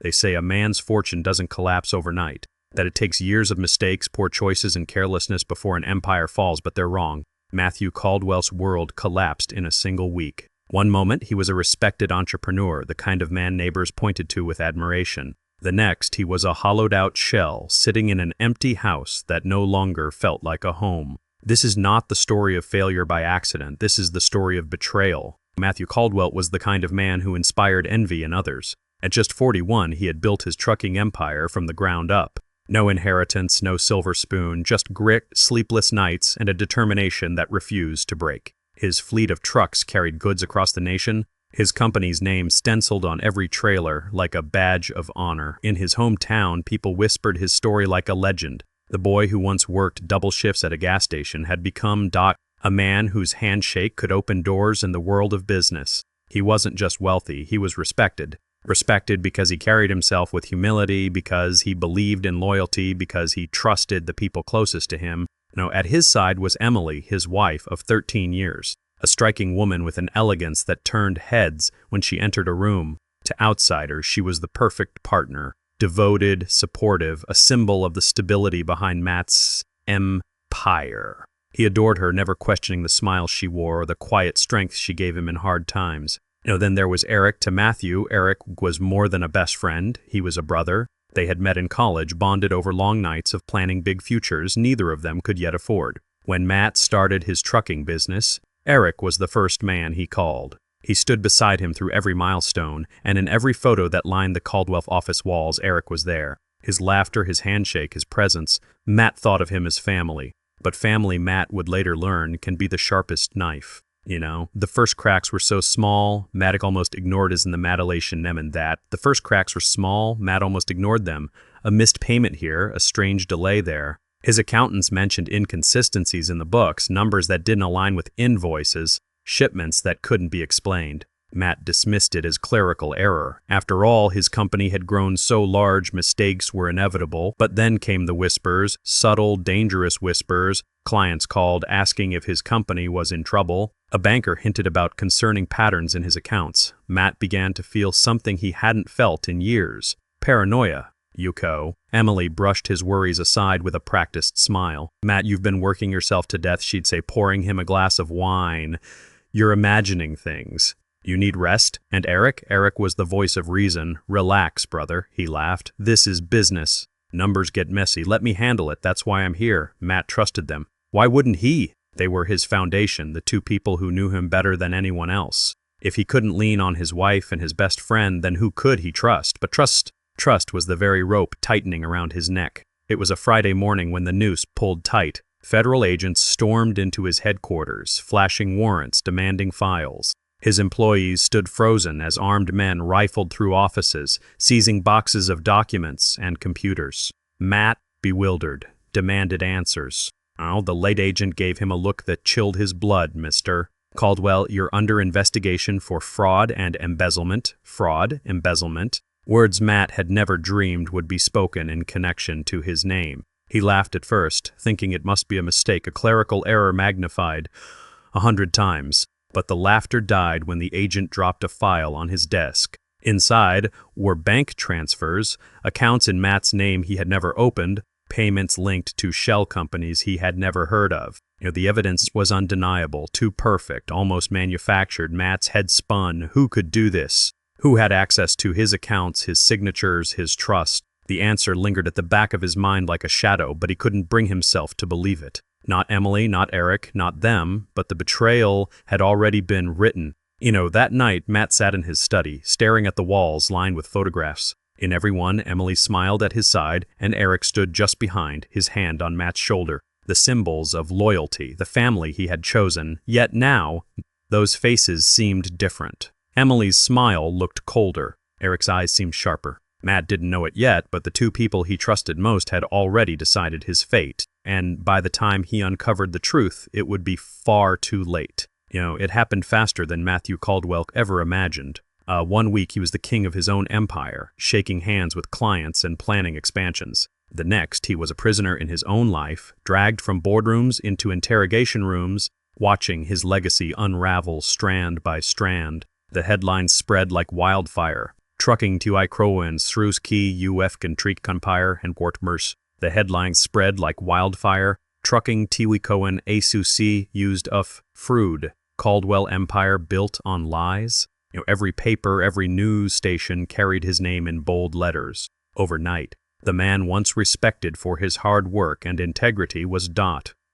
They say a man's fortune doesn't collapse overnight, that it takes years of mistakes, poor choices, and carelessness before an empire falls, but they're wrong. Matthew Caldwell's world collapsed in a single week. One moment, he was a respected entrepreneur, the kind of man neighbors pointed to with admiration. The next, he was a hollowed-out shell, sitting in an empty house that no longer felt like a home. This is not the story of failure by accident. This is the story of betrayal. Matthew Caldwell was the kind of man who inspired envy in others. At just 41, he had built his trucking empire from the ground up. No inheritance, no silver spoon, just grit, sleepless nights, and a determination that refused to break. His fleet of trucks carried goods across the nation, his company's name stenciled on every trailer like a badge of honor. In his hometown, people whispered his story like a legend. The boy who once worked double shifts at a gas station had become a man whose handshake could open doors in the world of business. He wasn't just wealthy, he was respected. Respected because he carried himself with humility, because he believed in loyalty, because he trusted the people closest to him. At his side was Emily, his wife of 13 years. A striking woman with an elegance that turned heads when she entered a room. To outsiders, she was the perfect partner. Devoted, supportive, a symbol of the stability behind Matt's empire. He adored her, never questioning the smile she wore or the quiet strength she gave him in hard times. Then there was Eric. To Matthew, Eric was more than a best friend. He was a brother. They had met in college, bonded over long nights of planning big futures neither of them could yet afford. When Matt started his trucking business, Eric was the first man he called. He stood beside him through every milestone, and in every photo that lined the Caldwell office walls, Eric was there. His laughter, his handshake, his presence. Matt thought of him as family. But family, Matt would later learn, can be the sharpest knife. The first cracks were so small, Matt almost ignored as in the Matalation Nemen that. The first cracks were small, Matt almost ignored them. A missed payment here, a strange delay there. His accountants mentioned inconsistencies in the books, numbers that didn't align with invoices, shipments that couldn't be explained. Matt dismissed it as clerical error. After all, his company had grown so large, mistakes were inevitable. But then came the whispers, subtle, dangerous whispers. Clients called, asking if his company was in trouble. A banker hinted about concerning patterns in his accounts. Matt began to feel something he hadn't felt in years. Paranoia. Yuko. Emily brushed his worries aside with a practiced smile. Matt, you've been working yourself to death, she'd say, pouring him a glass of wine. You're imagining things. You need rest? And Eric? Eric was the voice of reason. Relax, brother, he laughed. This is business. Numbers get messy. Let me handle it. That's why I'm here. Matt trusted them. Why wouldn't he? They were his foundation, the two people who knew him better than anyone else. If he couldn't lean on his wife and his best friend, then who could he trust? But trust was the very rope tightening around his neck. It was a Friday morning when the noose pulled tight. Federal agents stormed into his headquarters, flashing warrants, demanding files. His employees stood frozen as armed men rifled through offices, seizing boxes of documents and computers. Matt, bewildered, demanded answers. The late agent gave him a look that chilled his blood, Mr. Caldwell, you're under investigation for fraud and embezzlement. Fraud, embezzlement. Words Matt had never dreamed would be spoken in connection to his name. He laughed at first, thinking it must be a mistake, a clerical error magnified 100 times. But the laughter died when the agent dropped a file on his desk. Inside were bank transfers, accounts in Matt's name he had never opened, payments linked to shell companies he had never heard of. The evidence was undeniable, too perfect, almost manufactured. Matt's head spun. Who could do this? Who had access to his accounts, his signatures, his trust? The answer lingered at the back of his mind like a shadow, but he couldn't bring himself to believe it. Not Emily, not Eric, not them, but the betrayal had already been written. That night, Matt sat in his study, staring at the walls lined with photographs. In every one, Emily smiled at his side, and Eric stood just behind, his hand on Matt's shoulder. The symbols of loyalty, the family he had chosen. Yet now, those faces seemed different. Emily's smile looked colder. Eric's eyes seemed sharper. Matt didn't know it yet, but the two people he trusted most had already decided his fate. And by the time he uncovered the truth, it would be far too late. It happened faster than Matthew Caldwell ever imagined. 1 week he was the king of his own empire, shaking hands with clients and planning expansions. The next, he was a prisoner in his own life, dragged from boardrooms into interrogation rooms, watching his legacy unravel strand by strand. The headlines spread like wildfire. trucking to Ikroen, Sruski, Ufken Trikkunpire, and Wortmers. The headlines spread like wildfire. Trucking Tiwikoen Asusi used of Frood. Caldwell Empire built on lies. Every paper, every news station carried his name in bold letters. Overnight, the man once respected for his hard work and integrity was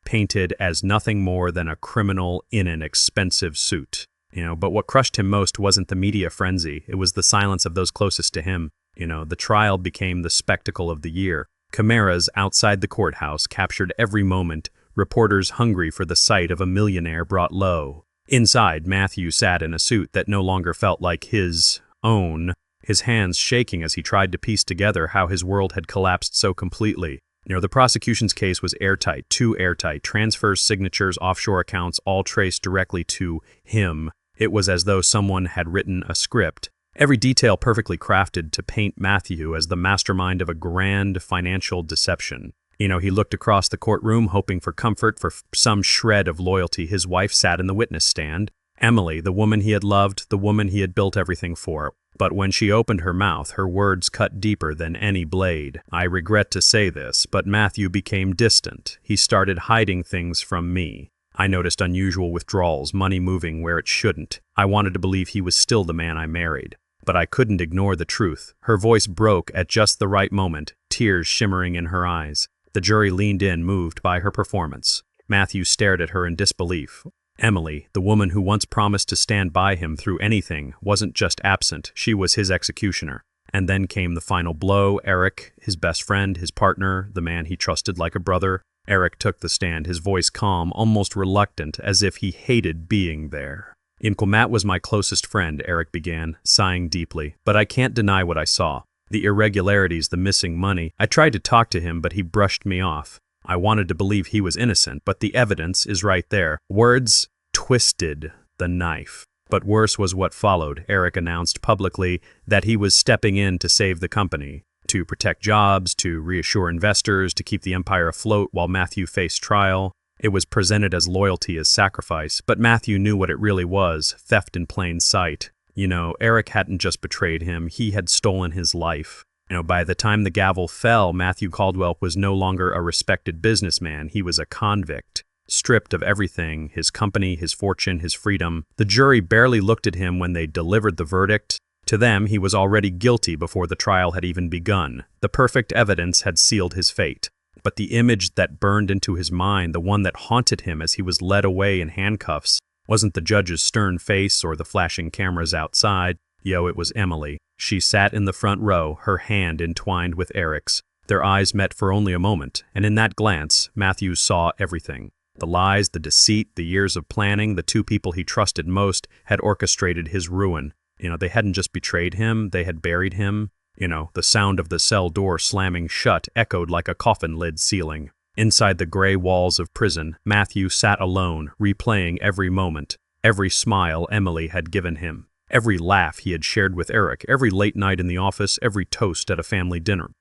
painted as nothing more than a criminal in an expensive suit. But what crushed him most wasn't the media frenzy, it was the silence of those closest to him. The trial became the spectacle of the year. Cameras outside the courthouse captured every moment, reporters hungry for the sight of a millionaire brought low. Inside, Matthew sat in a suit that no longer felt like his own, his hands shaking as he tried to piece together how his world had collapsed so completely. The prosecution's case was airtight, too airtight. Transfers, signatures, offshore accounts, all traced directly to him. It was as though someone had written a script, every detail perfectly crafted to paint Matthew as the mastermind of a grand financial deception. He looked across the courtroom, hoping for comfort, for some shred of loyalty. His wife sat in the witness stand. Emily, the woman he had loved, the woman he had built everything for. But when she opened her mouth, her words cut deeper than any blade. I regret to say this, but Matthew became distant. He started hiding things from me. I noticed unusual withdrawals, money moving where it shouldn't. I wanted to believe he was still the man I married. But I couldn't ignore the truth. Her voice broke at just the right moment, tears shimmering in her eyes. The jury leaned in, moved by her performance. Matthew stared at her in disbelief. Emily, the woman who once promised to stand by him through anything, wasn't just absent, she was his executioner. And then came the final blow. Eric, his best friend, his partner, the man he trusted like a brother. Eric took the stand, his voice calm, almost reluctant, as if he hated being there. Matt was my closest friend, Eric began, sighing deeply. But I can't deny what I saw. The irregularities, the missing money. I tried to talk to him, but he brushed me off. I wanted to believe he was innocent, but the evidence is right there. Words twisted the knife. But worse was what followed. Eric announced publicly that he was stepping in to save the company, to protect jobs, to reassure investors, to keep the empire afloat while Matthew faced trial. It was presented as loyalty as sacrifice, but Matthew knew what it really was, theft in plain sight. Eric hadn't just betrayed him, he had stolen his life. By the time the gavel fell, Matthew Caldwell was no longer a respected businessman, he was a convict. Stripped of everything, his company, his fortune, his freedom. The jury barely looked at him when they delivered the verdict. To them, he was already guilty before the trial had even begun. The perfect evidence had sealed his fate. But the image that burned into his mind, the one that haunted him as he was led away in handcuffs, wasn't the judge's stern face or the flashing cameras outside. It was Emily. She sat in the front row, her hand entwined with Eric's. Their eyes met for only a moment, and in that glance, Matthew saw everything. The lies, the deceit, the years of planning, the two people he trusted most had orchestrated his ruin. They hadn't just betrayed him, they had buried him. The sound of the cell door slamming shut echoed like a coffin lid sealing. Inside the gray walls of prison, Matthew sat alone, replaying every moment, every smile Emily had given him, every laugh he had shared with Eric, every late night in the office, every toast at a family dinner.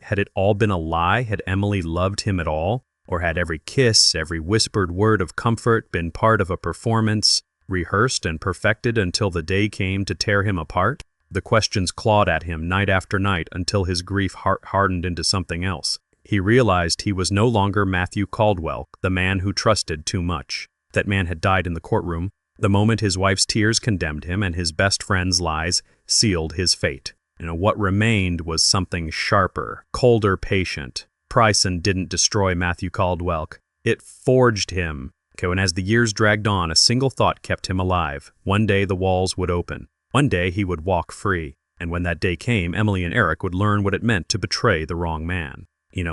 Had it all been a lie? Had Emily loved him at all? Or had every kiss, every whispered word of comfort been part of a performance, rehearsed and perfected until the day came to tear him apart? The questions clawed at him night after night until his grief hardened into something else. He realized he was no longer Matthew Caldwell, the man who trusted too much. That man had died in the courtroom, the moment his wife's tears condemned him and his best friend's lies sealed his fate. What remained was something sharper, colder, patient. Pricing didn't destroy Matthew Caldwell. It forged him. And as the years dragged on, a single thought kept him alive. One day the walls would open. One day he would walk free. And when that day came, Emily and Eric would learn what it meant to betray the wrong man.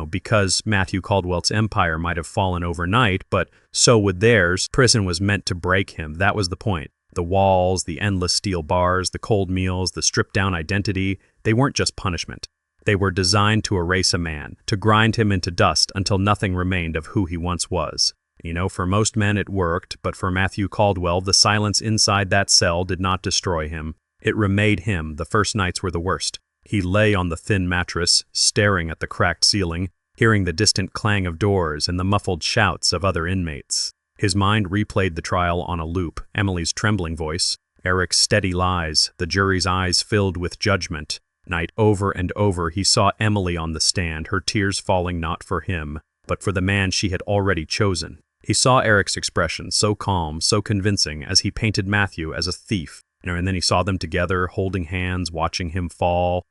Because Matthew Caldwell's empire might have fallen overnight, but so would theirs. Prison was meant to break him. That was the point. The walls, the endless steel bars, the cold meals, the stripped-down identity, they weren't just punishment. They were designed to erase a man, to grind him into dust until nothing remained of who he once was. For most men it worked, but for Matthew Caldwell, the silence inside that cell did not destroy him. It remade him. The first nights were the worst. He lay on the thin mattress, staring at the cracked ceiling, hearing the distant clang of doors and the muffled shouts of other inmates. His mind replayed the trial on a loop, Emily's trembling voice, Eric's steady lies, the jury's eyes filled with judgment. Night over and over he saw Emily on the stand, her tears falling not for him, but for the man she had already chosen. He saw Eric's expression, so calm, so convincing, as he painted Matthew as a thief. And then he saw them together, holding hands, watching him fall.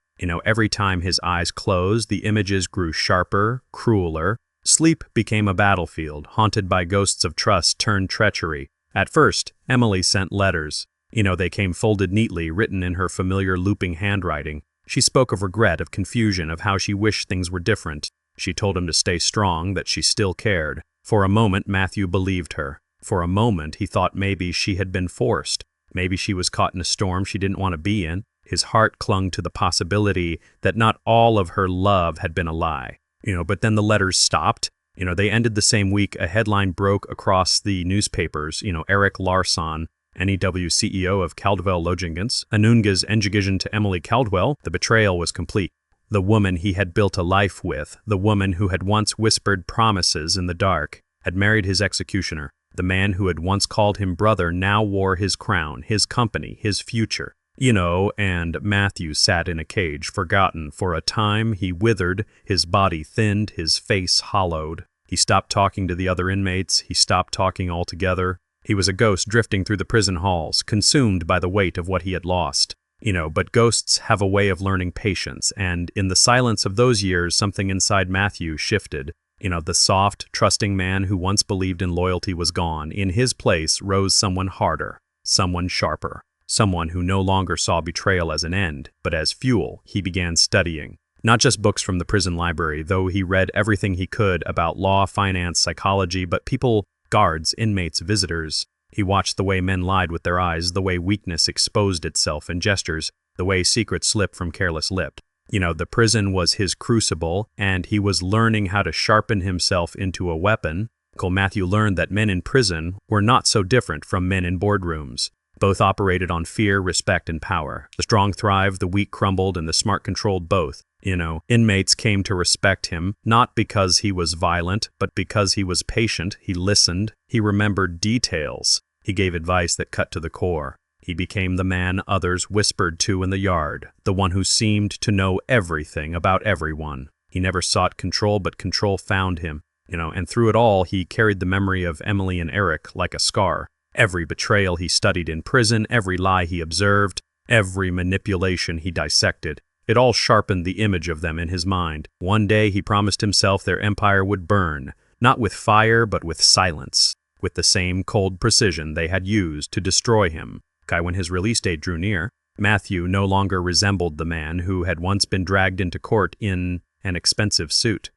Every time his eyes closed, the images grew sharper, crueler. Sleep became a battlefield, haunted by ghosts of trust turned treachery. At first, Emily sent letters. They came folded neatly, written in her familiar looping handwriting. She spoke of regret, of confusion, of how she wished things were different. She told him to stay strong, that she still cared. For a moment, Matthew believed her. For a moment, he thought maybe she had been forced. Maybe she was caught in a storm she didn't want to be in. His heart clung to the possibility that not all of her love had been a lie. But then the letters stopped. They ended the same week. A headline broke across the newspapers. Erik Larsson, NEW CEO of Caldwell Logistics, Anunga's engagement to Emily Caldwell. The betrayal was complete. The woman he had built a life with, the woman who had once whispered promises in the dark, had married his executioner. The man who had once called him brother now wore his crown, his company, his future. And Matthew sat in a cage, forgotten. For a time he withered, his body thinned, his face hollowed. He stopped talking to the other inmates, he stopped talking altogether. He was a ghost drifting through the prison halls, consumed by the weight of what he had lost. But ghosts have a way of learning patience, and in the silence of those years, something inside Matthew shifted. The soft, trusting man who once believed in loyalty was gone. In his place rose someone harder, someone sharper, someone who no longer saw betrayal as an end, but as fuel. He began studying. Not just books from the prison library, though he read everything he could about law, finance, psychology, but people, guards, inmates, visitors. He watched the way men lied with their eyes, the way weakness exposed itself in gestures, the way secrets slipped from careless lips. The prison was his crucible, and he was learning how to sharpen himself into a weapon. Matthew learned that men in prison were not so different from men in boardrooms. Both operated on fear, respect, and power. The strong thrived, the weak crumbled, and the smart controlled both. Inmates came to respect him, not because he was violent, but because he was patient. He listened. He remembered details. He gave advice that cut to the core. He became the man others whispered to in the yard, the one who seemed to know everything about everyone. He never sought control, but control found him. And through it all, he carried the memory of Emily and Eric like a scar. Every betrayal he studied in prison, every lie he observed, every manipulation he dissected. It all sharpened the image of them in his mind. One day he promised himself their empire would burn, not with fire but with silence, with the same cold precision they had used to destroy him. When his release date drew near, Matthew no longer resembled the man who had once been dragged into court in an expensive suit.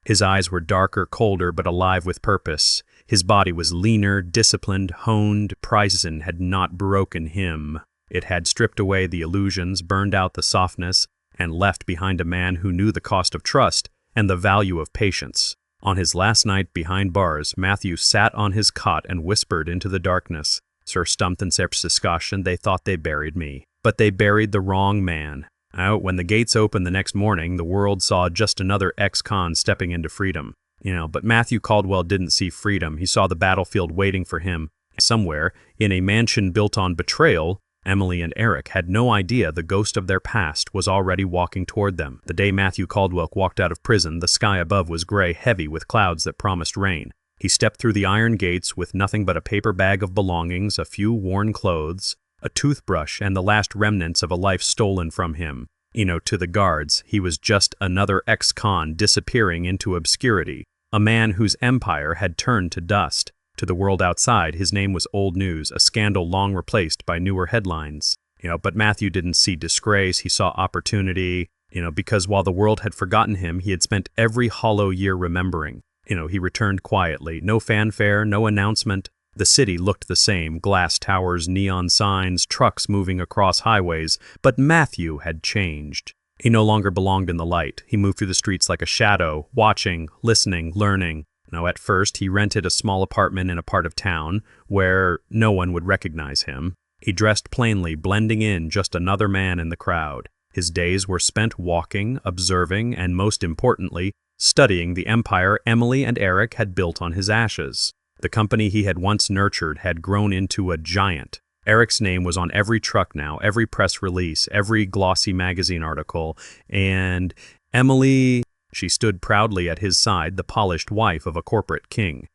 His eyes were darker, colder, but alive with purpose. His body was leaner, disciplined, honed. Prison had not broken him. It had stripped away the illusions, burned out the softness, and left behind a man who knew the cost of trust and the value of patience. On his last night behind bars, Matthew sat on his cot and whispered into the darkness, "Sir Stumpton Serpsiscashen, they thought they buried me, but they buried the wrong man." When the gates opened the next morning, the world saw just another ex-con stepping into freedom. But Matthew Caldwell didn't see freedom. He saw the battlefield waiting for him. Somewhere, in a mansion built on betrayal, Emily and Eric had no idea the ghost of their past was already walking toward them. The day Matthew Caldwell walked out of prison, the sky above was gray, heavy with clouds that promised rain. He stepped through the iron gates with nothing but a paper bag of belongings, a few worn clothes, a toothbrush, and the last remnants of a life stolen from him. To the guards, he was just another ex-con disappearing into obscurity, a man whose empire had turned to dust. To the world outside, his name was old news, a scandal long replaced by newer headlines. But Matthew didn't see disgrace, he saw opportunity, because while the world had forgotten him, he had spent every hollow year remembering. He returned quietly, no fanfare, no announcement. The city looked the same, glass towers, neon signs, trucks moving across highways, but Matthew had changed. He no longer belonged in the light. He moved through the streets like a shadow, watching, listening, learning. At first, he rented a small apartment in a part of town where no one would recognize him. He dressed plainly, blending in, just another man in the crowd. His days were spent walking, observing, and most importantly, studying the empire Emily and Eric had built on his ashes. The company he had once nurtured had grown into a giant. Eric's name was on every truck now, every press release, every glossy magazine article, and Emily, she stood proudly at his side, the polished wife of a corporate king.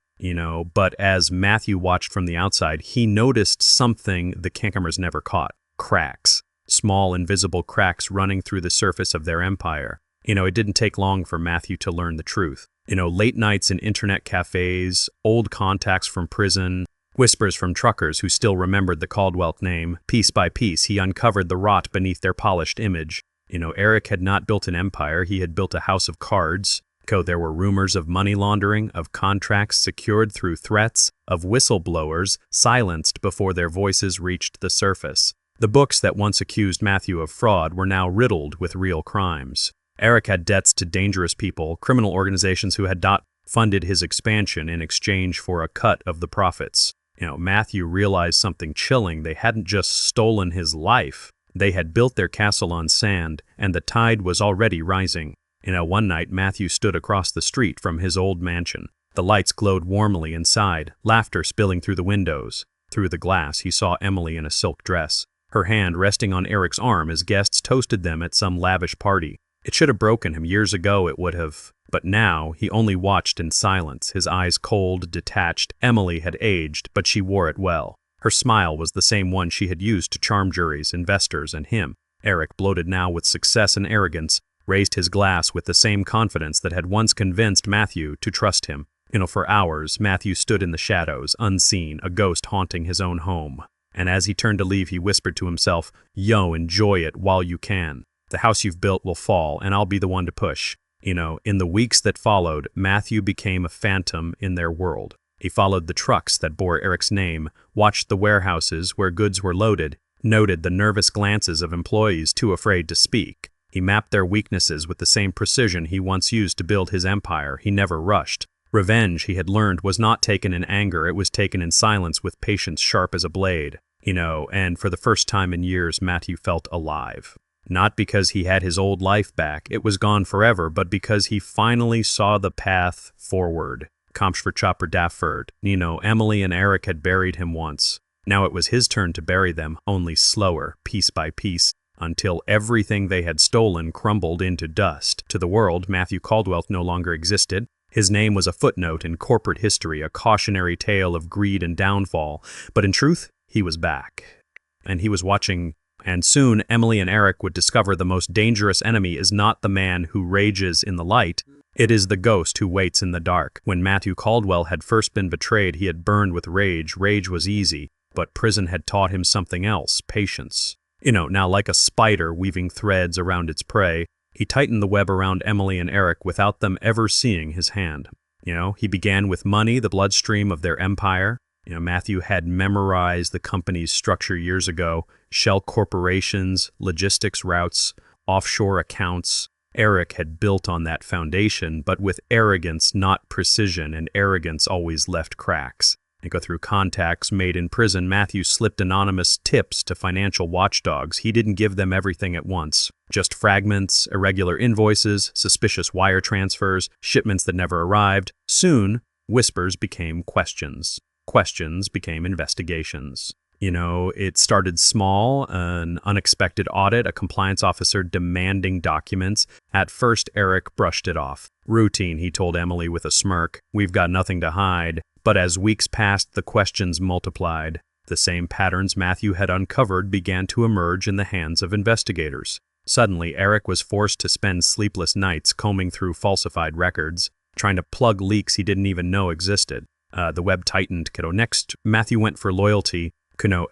But as Matthew watched from the outside, he noticed something the cameras never caught. Cracks. Small, invisible cracks running through the surface of their empire. It didn't take long for Matthew to learn the truth. Late nights in internet cafes, old contacts from prison, whispers from truckers who still remembered the Caldwell name. Piece by piece, he uncovered the rot beneath their polished image. Eric had not built an empire, he had built a house of cards. There were rumors of money laundering, of contracts secured through threats, of whistleblowers silenced before their voices reached the surface. The books that once accused Matthew of fraud were now riddled with real crimes. Eric had debts to dangerous people, criminal organizations who had not funded his expansion in exchange for a cut of the profits. Matthew realized something chilling. They hadn't just stolen his life. They had built their castle on sand, and the tide was already rising. One night, Matthew stood across the street from his old mansion. The lights glowed warmly inside, laughter spilling through the windows. Through the glass, he saw Emily in a silk dress, her hand resting on Eric's arm as guests toasted them at some lavish party. It should have broken him years ago, it would have. But now, he only watched in silence, his eyes cold, detached. Emily had aged, but she wore it well. Her smile was the same one she had used to charm juries, investors, and him. Eric, bloated now with success and arrogance, raised his glass with the same confidence that had once convinced Matthew to trust him. For hours, Matthew stood in the shadows, unseen, a ghost haunting his own home. And as he turned to leave, he whispered to himself, enjoy it while you can. The house you've built will fall, and I'll be the one to push. In the weeks that followed, Matthew became a phantom in their world. He followed the trucks that bore Eric's name, watched the warehouses where goods were loaded, noted the nervous glances of employees too afraid to speak. He mapped their weaknesses with the same precision he once used to build his empire. He never rushed. Revenge, he had learned, was not taken in anger, it was taken in silence with patience sharp as a blade. And for the first time in years, Matthew felt alive. Not because he had his old life back, it was gone forever, but because he finally saw the path forward. Chopper Dafford. Emily and Eric had buried him once. Now it was his turn to bury them, only slower, piece by piece, until everything they had stolen crumbled into dust. To the world, Matthew Caldwell no longer existed. His name was a footnote in corporate history, a cautionary tale of greed and downfall. But in truth, he was back. And he was watching. And soon, Emily and Eric would discover the most dangerous enemy is not the man who rages in the light. It is the ghost who waits in the dark. When Matthew Caldwell had first been betrayed, he had burned with rage. Rage was easy, but prison had taught him something else, patience. Now like a spider weaving threads around its prey, he tightened the web around Emily and Eric without them ever seeing his hand. He began with money, the bloodstream of their empire. Matthew had memorized the company's structure years ago, shell corporations, logistics routes, offshore accounts. Eric had built on that foundation, but with arrogance, not precision, and arrogance always left cracks. Through contacts made in prison, Matthew slipped anonymous tips to financial watchdogs. He didn't give them everything at once. Just fragments, irregular invoices, suspicious wire transfers, shipments that never arrived. Soon, whispers became questions. Questions became investigations. It started small, an unexpected audit, a compliance officer demanding documents. At first, Eric brushed it off. Routine, he told Emily with a smirk. We've got nothing to hide. But as weeks passed, the questions multiplied. The same patterns Matthew had uncovered began to emerge in the hands of investigators. Suddenly, Eric was forced to spend sleepless nights combing through falsified records, trying to plug leaks he didn't even know existed. The web tightened. Next, Matthew went for loyalty.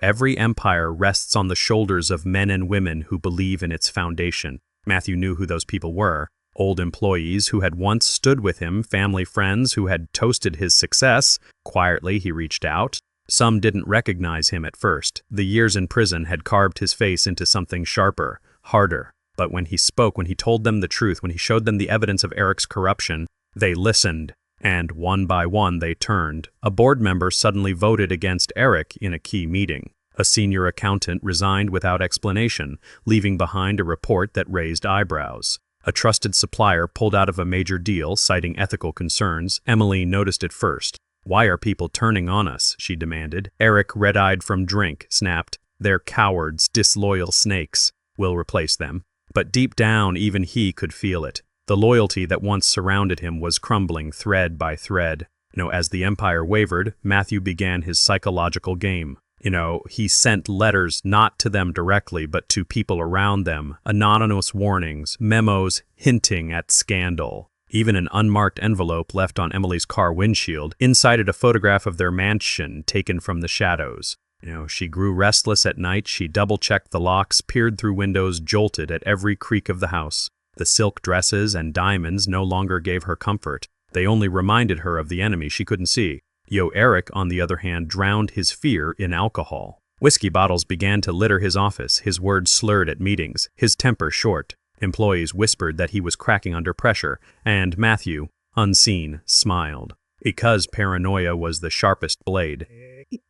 Every empire rests on the shoulders of men and women who believe in its foundation. Matthew knew who those people were. Old employees who had once stood with him, family friends who had toasted his success. Quietly, he reached out. Some didn't recognize him at first. The years in prison had carved his face into something sharper, harder. But when he spoke, when he told them the truth, when he showed them the evidence of Eric's corruption, they listened. And one by one they turned. A board member suddenly voted against Eric in a key meeting. A senior accountant resigned without explanation, leaving behind a report that raised eyebrows. A trusted supplier pulled out of a major deal, citing ethical concerns. Emily noticed it first. Why are people turning on us? She demanded. Eric, red-eyed from drink, snapped. They're cowards, disloyal snakes. We'll replace them. But deep down, even he could feel it. The loyalty that once surrounded him was crumbling thread by thread. As the Empire wavered, Matthew began his psychological game. He sent letters not to them directly, but to people around them, anonymous warnings, memos hinting at scandal. Even an unmarked envelope left on Emily's car windshield incited a photograph of their mansion taken from the shadows. She grew restless at night. She double-checked the locks, peered through windows, jolted at every creak of the house. The silk dresses and diamonds no longer gave her comfort. They only reminded her of the enemy she couldn't see. Eric, on the other hand, drowned his fear in alcohol. Whiskey bottles began to litter his office, his words slurred at meetings, his temper short. Employees whispered that he was cracking under pressure, and Matthew, unseen, smiled. Because paranoia was the sharpest blade.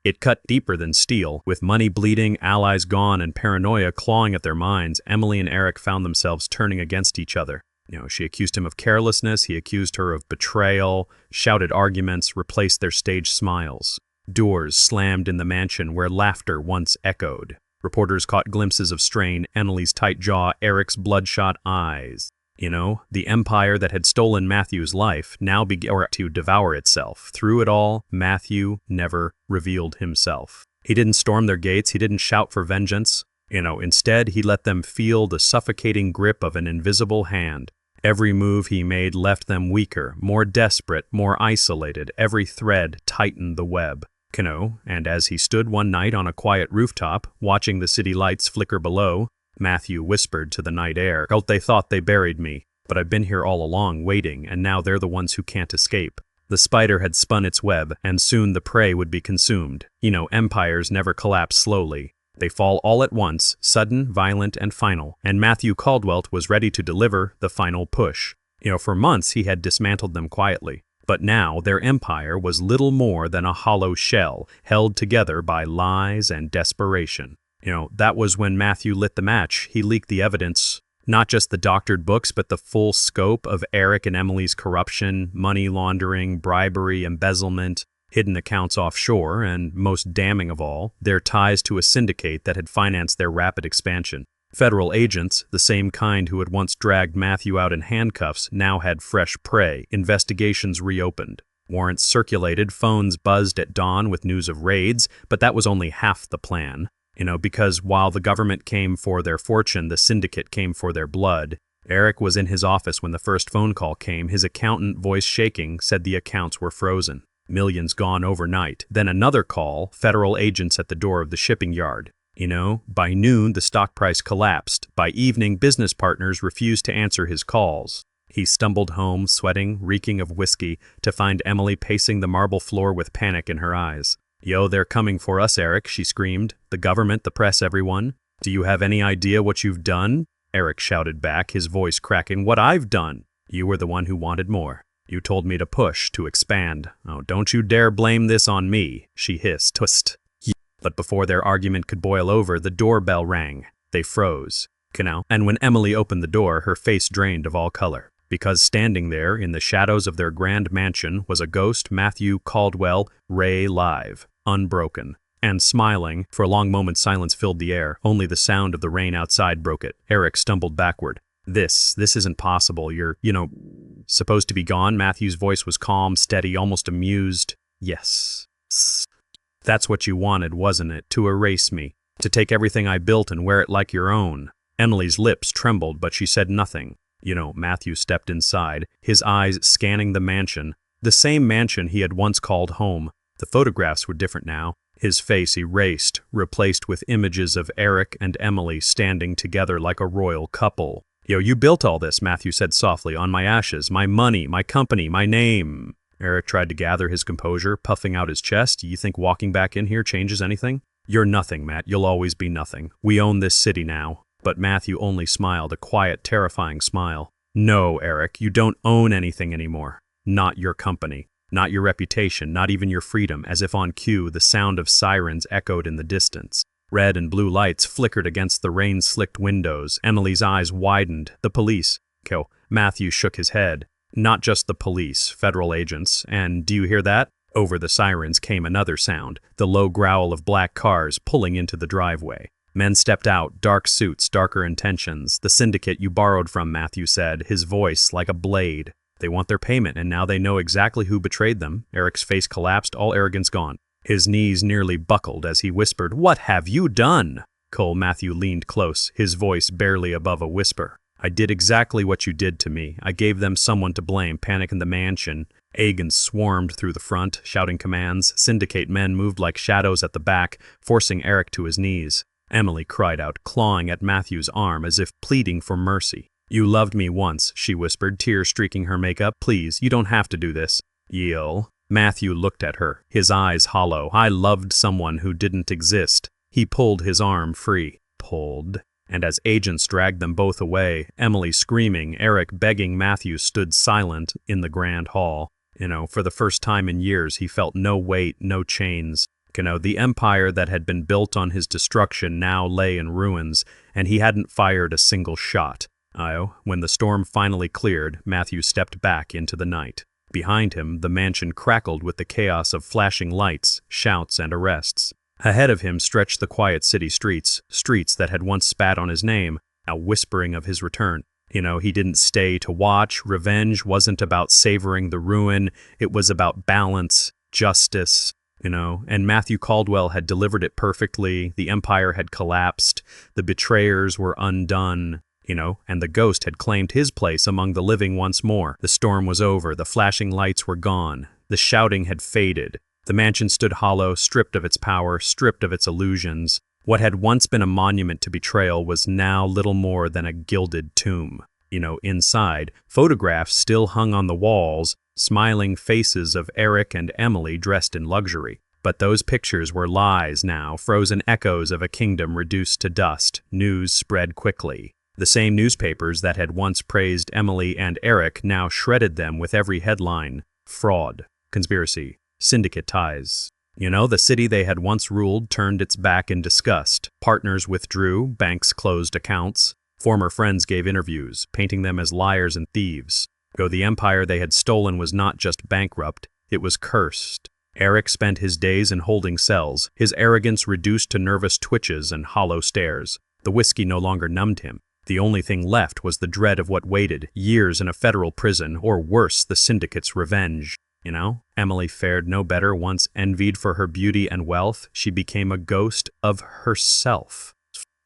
It cut deeper than steel. With money bleeding, allies gone, and paranoia clawing at their minds, Emily and Eric found themselves turning against each other. She accused him of carelessness, he accused her of betrayal, shouted arguments, replaced their staged smiles. Doors slammed in the mansion where laughter once echoed. Reporters caught glimpses of strain, Emily's tight jaw, Eric's bloodshot eyes. The empire that had stolen Matthew's life now began to devour itself. Through it all, Matthew never revealed himself. He didn't storm their gates, he didn't shout for vengeance. Instead, he let them feel the suffocating grip of an invisible hand. Every move he made left them weaker, more desperate, more isolated. Every thread tightened the web. And as he stood one night on a quiet rooftop, watching the city lights flicker below, Matthew whispered to the night air, "They thought they buried me, but I've been here all along, waiting, and now they're the ones who can't escape." The spider had spun its web, and soon the prey would be consumed. Empires never collapse slowly. They fall all at once, sudden, violent, and final, and Matthew Caldwell was ready to deliver the final push. For months he had dismantled them quietly, but now their empire was little more than a hollow shell, held together by lies and desperation. That was when Matthew lit the match. He leaked the evidence, not just the doctored books, but the full scope of Eric and Emily's corruption, money laundering, bribery, embezzlement, hidden accounts offshore, and most damning of all, their ties to a syndicate that had financed their rapid expansion. Federal agents, the same kind who had once dragged Matthew out in handcuffs, now had fresh prey. Investigations reopened. Warrants circulated, phones buzzed at dawn with news of raids, but that was only half the plan. Because while the government came for their fortune, the syndicate came for their blood. Eric was in his office when the first phone call came. His accountant, voice shaking, said the accounts were frozen. Millions gone overnight. Then another call, federal agents at the door of the shipping yard. By noon, the stock price collapsed. By evening, business partners refused to answer his calls. He stumbled home, sweating, reeking of whiskey, to find Emily pacing the marble floor with panic in her eyes. "They're coming for us, Eric," she screamed. "The government, the press, everyone. Do you have any idea what you've done?" Eric shouted back, his voice cracking. "What I've done? You were the one who wanted more. You told me to push, to expand. Oh, don't you dare blame this on me," she hissed. "Tust." But before their argument could boil over, the doorbell rang. They froze. And when Emily opened the door, her face drained of all color. Because standing there, in the shadows of their grand mansion, was a ghost Matthew Caldwell, Ray live, unbroken. And smiling, for a long moment silence filled the air. Only the sound of the rain outside broke it. Eric stumbled backward. This isn't possible. You're, supposed to be gone?" Matthew's voice was calm, steady, almost amused. "Yes. That's what you wanted, wasn't it? To erase me. To take everything I built and wear it like your own." Emily's lips trembled, but she said nothing. Matthew stepped inside, his eyes scanning the mansion. The same mansion he had once called home. The photographs were different now. His face erased, replaced with images of Eric and Emily standing together like a royal couple. "You built all this," Matthew said softly, "on my ashes, my money, my company, my name." Eric tried to gather his composure, puffing out his chest. "You think walking back in here changes anything?" "You're nothing, Matt. You'll always be nothing. We own this city now." But Matthew only smiled, a quiet, terrifying smile. "No, Eric, you don't own anything anymore. Not your company. Not your reputation, not even your freedom." As if on cue, the sound of sirens echoed in the distance. Red and blue lights flickered against the rain-slicked windows. Emily's eyes widened. "The police." Matthew shook his head. "Not just the police, federal agents. And do you hear that? Over the sirens came another sound, the low growl of black cars pulling into the driveway. Men stepped out, dark suits, darker intentions. "The syndicate you borrowed from," Matthew said, his voice like a blade. "They want their payment, and now they know exactly who betrayed them." Eric's face collapsed, all arrogance gone. His knees nearly buckled as he whispered, "What have you done?" Cole Matthew leaned close, his voice barely above a whisper. "I did exactly what you did to me. I gave them someone to blame." Panic in the mansion. Agents swarmed through the front, shouting commands. Syndicate men moved like shadows at the back, forcing Eric to his knees. Emily cried out, clawing at Matthew's arm as if pleading for mercy. "You loved me once," she whispered, tears streaking her makeup. "Please, you don't have to do this." "Yill." Matthew looked at her, his eyes hollow. "I loved someone who didn't exist." He pulled his arm free. Pulled. And as agents dragged them both away, Emily screaming, Eric begging, Matthew stood silent in the grand hall. For the first time in years, he felt no weight, no chains. The empire that had been built on his destruction now lay in ruins, and he hadn't fired a single shot. When the storm finally cleared, Matthew stepped back into the night. Behind him, the mansion crackled with the chaos of flashing lights, shouts, and arrests. Ahead of him stretched the quiet city streets that had once spat on his name, now whispering of his return. He didn't stay to watch. Revenge wasn't about savoring the ruin. It was about balance, justice, and Matthew Caldwell had delivered it perfectly. The empire had collapsed. The betrayers were undone. And the ghost had claimed his place among the living once more. The storm was over. The flashing lights were gone. The shouting had faded. The mansion stood hollow, stripped of its power, stripped of its illusions. What had once been a monument to betrayal was now little more than a gilded tomb. Inside, photographs still hung on the walls, smiling faces of Eric and Emily dressed in luxury. But those pictures were lies now, frozen echoes of a kingdom reduced to dust. News spread quickly. The same newspapers that had once praised Emily and Eric now shredded them with every headline. Fraud, conspiracy, syndicate ties. The city they had once ruled turned its back in disgust. Partners withdrew, banks closed accounts. Former friends gave interviews, painting them as liars and thieves. The empire they had stolen was not just bankrupt, it was cursed. Eric spent his days in holding cells, his arrogance reduced to nervous twitches and hollow stares. The whiskey no longer numbed him. The only thing left was the dread of what waited, years in a federal prison, or worse, the syndicate's revenge. Emily fared no better. Once envied for her beauty and wealth, she became a ghost of herself.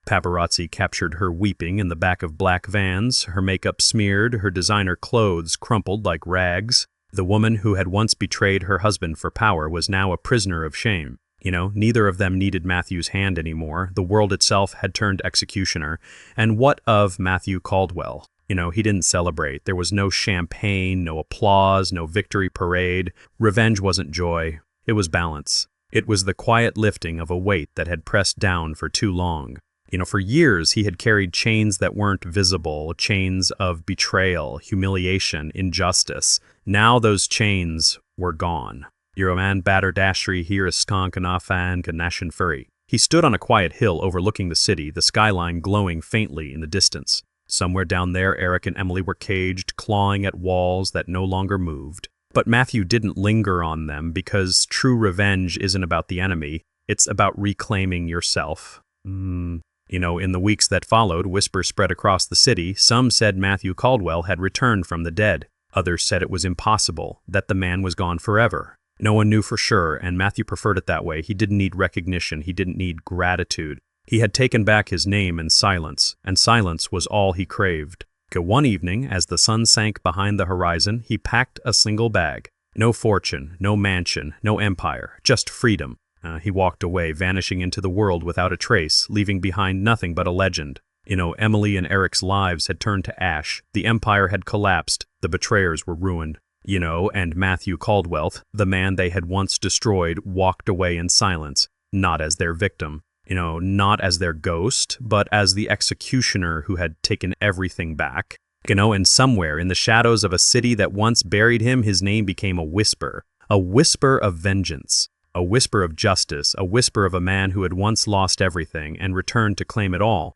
Paparazzi captured her weeping in the back of black vans, her makeup smeared, her designer clothes crumpled like rags. The woman who had once betrayed her husband for power was now a prisoner of shame. Neither of them needed Matthew's hand anymore. The world itself had turned executioner. And what of Matthew Caldwell? He didn't celebrate. There was no champagne, no applause, no victory parade. Revenge wasn't joy. It was balance. It was the quiet lifting of a weight that had pressed down for too long. For years he had carried chains that weren't visible, chains of betrayal, humiliation, injustice. Now those chains were gone. Yuraman Batter Dashri here is Skonkanafan Ganashan Furry. He stood on a quiet hill overlooking the city, the skyline glowing faintly in the distance. Somewhere down there, Eric and Emily were caged, clawing at walls that no longer moved. But Matthew didn't linger on them because true revenge isn't about the enemy, it's about reclaiming yourself. In the weeks that followed, whispers spread across the city. Some said Matthew Caldwell had returned from the dead. Others said it was impossible, that the man was gone forever. No one knew for sure, and Matthew preferred it that way. He didn't need recognition. He didn't need gratitude. He had taken back his name in silence, and silence was all he craved. One evening, as the sun sank behind the horizon, he packed a single bag. No fortune, no mansion, no empire, just freedom. He walked away, vanishing into the world without a trace, leaving behind nothing but a legend. Emily and Eric's lives had turned to ash. The empire had collapsed. The betrayers were ruined. And Matthew Caldwell, the man they had once destroyed, walked away in silence, not as their victim. Not as their ghost, but as the executioner who had taken everything back. And somewhere in the shadows of a city that once buried him, his name became a whisper of vengeance, a whisper of justice, a whisper of a man who had once lost everything and returned to claim it all.